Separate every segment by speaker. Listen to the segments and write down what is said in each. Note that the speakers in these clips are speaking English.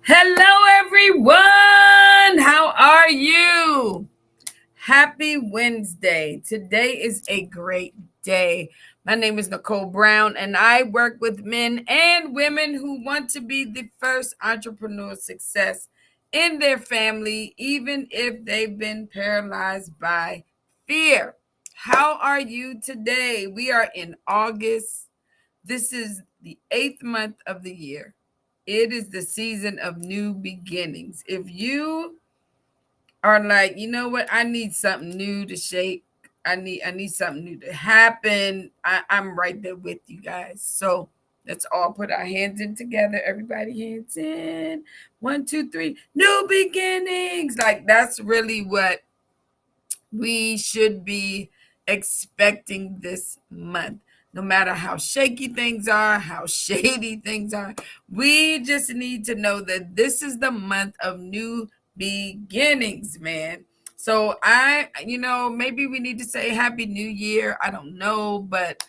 Speaker 1: Hello, everyone. How are you? Happy Wednesday. Today is a great day. My name is Nicole Brown, and I work with men and women who want to be the first entrepreneur success in their family, even if they've been paralyzed by fear. How are you today? We are in August. This is the 8th month of the year. It is the season of new beginnings. If you are like, you know what, I need something new to shake. I need something new to happen. I'm right there with you guys. So let's all put our hands in together. Everybody, hands in. 1, 2, 3. New beginnings. Like that's really what we should be expecting this month. No matter how shaky things are, how shady things are, we just need to know that this is the month of new beginnings, man. So maybe we need to say Happy New Year. I don't know, but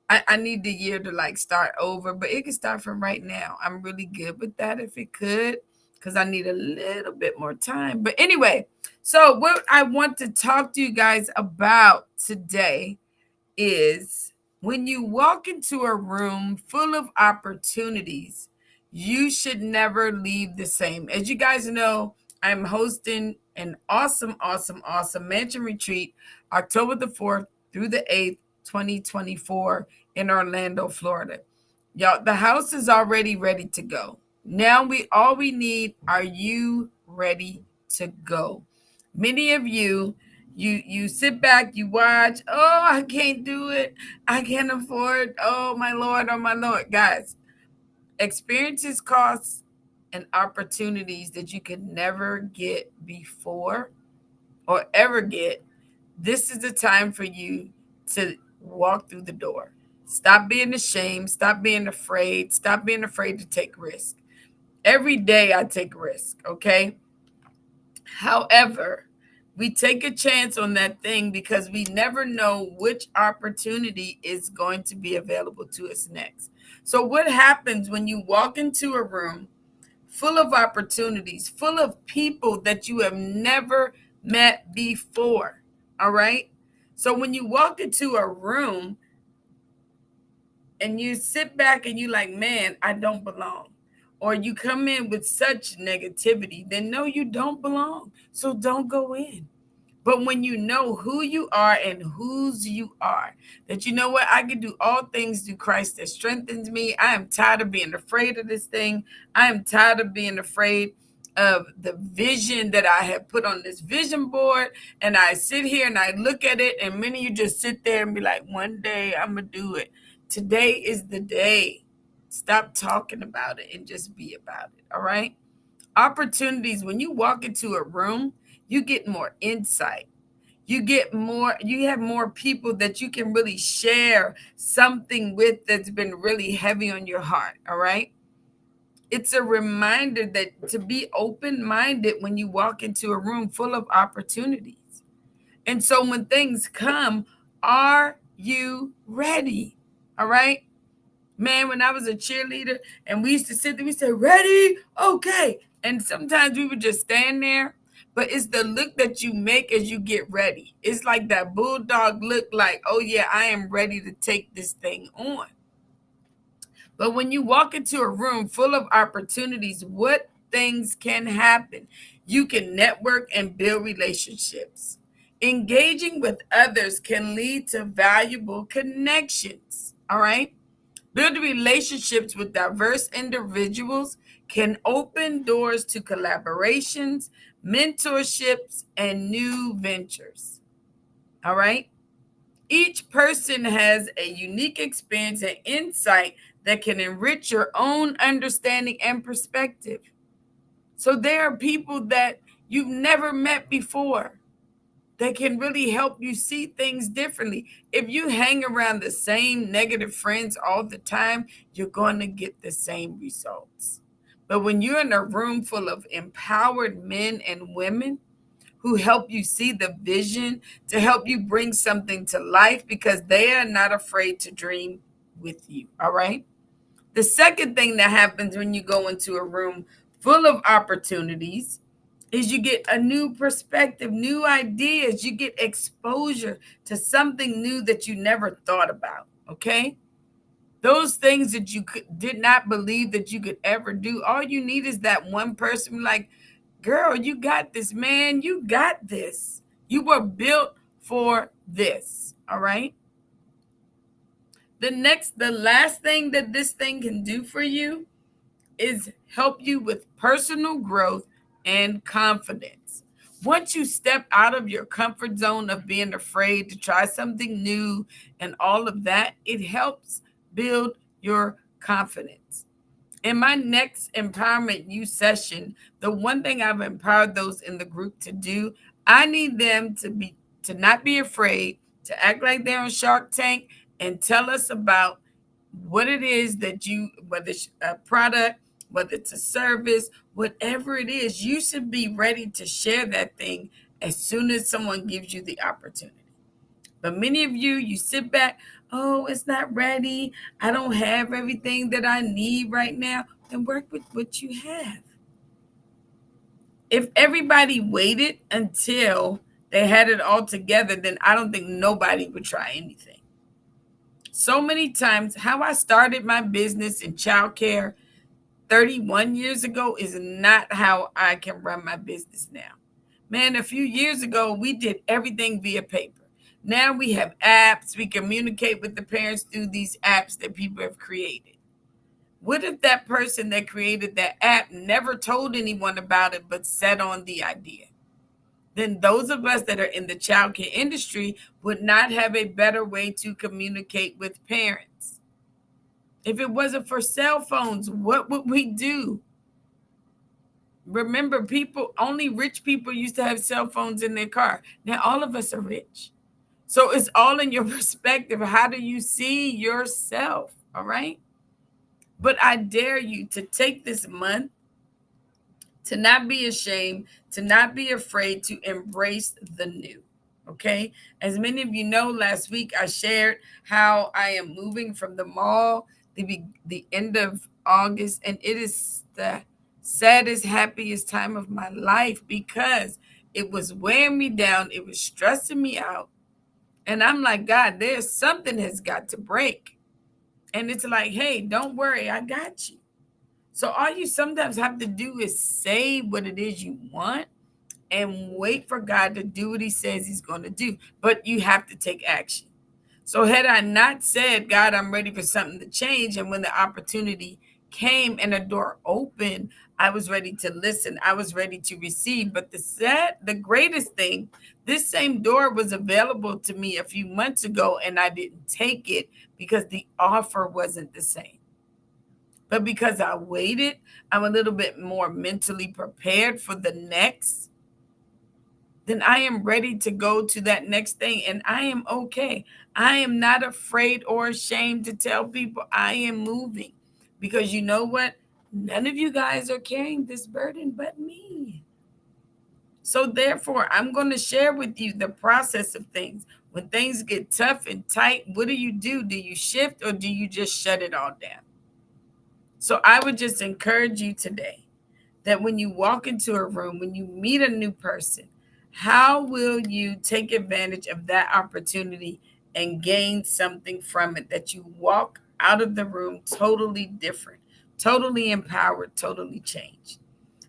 Speaker 1: I need the year to like start over, but it can start from right now. I'm really good with that if it could, because I need a little bit more time. But anyway, so what I want to talk to you guys about today is when you walk into a room full of opportunities, you should never leave the same. As you guys know, I'm hosting an awesome mansion retreat October the 4th through the 8th, 2024 in Orlando, Florida. Y'all, the house is already ready to go. Now we need, are you ready to go? Many of you sit back, you watch, oh, I can't do it. I can't afford. Oh my Lord, oh my Lord. Guys, experiences, costs, and opportunities that you could never get before or ever get. This is the time for you to walk through the door. Stop being ashamed. Stop being afraid. Stop being afraid to take risks. Every day I take risk, okay? However, we take a chance on that thing because we never know which opportunity is going to be available to us next. So, what happens when you walk into a room full of opportunities, full of people that you have never met before? All right. So, when you walk into a room and you sit back and you like, man, I don't belong, or you come in with such negativity, then no, you don't belong. So don't go in. But when you know who you are and whose you are, that you know what, I can do all things through Christ that strengthens me. I am tired of being afraid of this thing. I am tired of being afraid of the vision that I have put on this vision board. And I sit here and I look at it, and many of you just sit there and be like, one day I'm going to do it. Today is the day. Stop talking about it and just be about it. All right. Opportunities. When you walk into a room, you get more insight. You have more people that you can really share something with that's been really heavy on your heart. All right. It's a reminder that to be open-minded when you walk into a room full of opportunities. And so when things come, are you ready? All right. Man, when I was a cheerleader and we used to sit there, we said, ready? Okay. And sometimes we would just stand there, but it's the look that you make as you get ready. It's like that bulldog look, like, oh yeah, I am ready to take this thing on. But when you walk into a room full of opportunities, what things can happen? You can network and build relationships. Engaging with others can lead to valuable connections. All right. Building relationships with diverse individuals can open doors to collaborations, mentorships, and new ventures. All right. Each person has a unique experience and insight that can enrich your own understanding and perspective. So there are people that you've never met before that can really help you see things differently. If you hang around the same negative friends all the time, you're going to get the same results. But when you're in a room full of empowered men and women who help you see the vision, to help you bring something to life, because they are not afraid to dream with you. All right. The second thing that happens when you go into a room full of opportunities is you get a new perspective, new ideas, you get exposure to something new that you never thought about. Okay. Those things that did not believe that you could ever do. All you need is that one person like, girl, you got this, man. You got this. You were built for this. All right. The last thing that this thing can do for you is help you with personal growth and confidence. Once you step out of your comfort zone of being afraid to try something new and all of that, it helps build your confidence. In my next Empowerment You session, the one thing I've empowered those in the group to do, I need them to not be afraid, to act like they're on Shark Tank and tell us about what it is that whether it's a product, whether it's a service, whatever it is, you should be ready to share that thing as soon as someone gives you the opportunity. But many of you sit back, oh, it's not ready. I don't have everything that I need right now. Then work with what you have. If everybody waited until they had it all together, then I don't think nobody would try anything. So many times, how I started my business in childcare 31 years ago is not how I can run my business now. Man, a few years ago, we did everything via paper. Now we have apps. We communicate with the parents through these apps that people have created. What if that person that created that app never told anyone about it but sat on the idea? Then those of us that are in the childcare industry would not have a better way to communicate with parents. If it wasn't for cell phones, what would we do? Remember, only rich people used to have cell phones in their car. Now all of us are rich. So it's all in your perspective. How do you see yourself? All right. But I dare you to take this month to not be ashamed, to not be afraid, to embrace the new. Okay. As many of you know, last week I shared how I am moving from the mall the end of August, and it is the saddest, happiest time of my life because it was weighing me down. It was stressing me out. And I'm like, God, there's something has got to break. And it's like, hey, don't worry, I got you. So all you sometimes have to do is say what it is you want and wait for God to do what he says he's going to do. But you have to take action. So had I not said, God, I'm ready for something to change, and when the opportunity came and a door opened, I was ready to listen. I was ready to receive. But the greatest thing, this same door was available to me a few months ago, and I didn't take it because the offer wasn't the same. But because I waited, I'm a little bit more mentally prepared for the next. Then I am ready to go to that next thing, and I am okay. I am not afraid or ashamed to tell people I am moving, because you know what? None of you guys are carrying this burden but me. So therefore, I'm going to share with you the process of things. When things get tough and tight, what do? Do you shift, or do you just shut it all down? So I would just encourage you today that when you walk into a room, when you meet a new person, how will you take advantage of that opportunity and gain something from it, that you walk out of the room totally different, totally empowered, totally changed?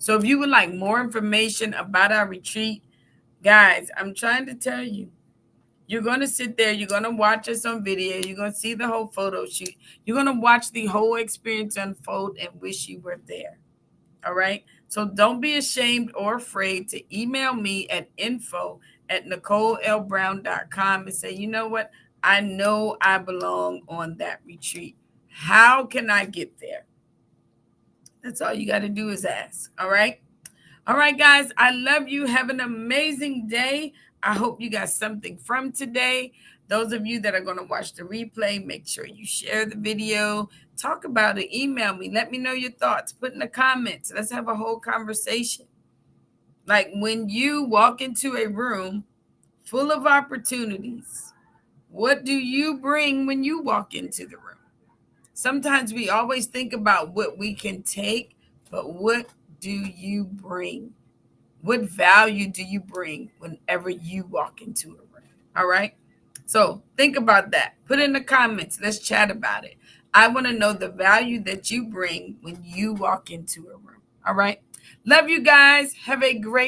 Speaker 1: So if you would like more information about our retreat, guys, I'm trying to tell you, you're going to sit there, you're going to watch us on video, you're going to see the whole photo shoot, you're going to watch the whole experience unfold and wish you were there. All right. So don't be ashamed or afraid to email me at info@NicoleLBrown.com and say, you know what? I know I belong on that retreat. How can I get there? That's all you got to do is ask. All right. All right, guys. I love you. Have an amazing day. I hope you got something from today. Those of you that are going to watch the replay, make sure you share the video. Talk about it. Email me. Let me know your thoughts. Put in the comments. Let's have a whole conversation. Like when you walk into a room full of opportunities, what do you bring when you walk into the room? Sometimes we always think about what we can take, but what do you bring? What value do you bring whenever you walk into a room? All right. So think about that. Put in the comments. Let's chat about it. I want to know the value that you bring when you walk into a room. All right. Love you guys. Have a great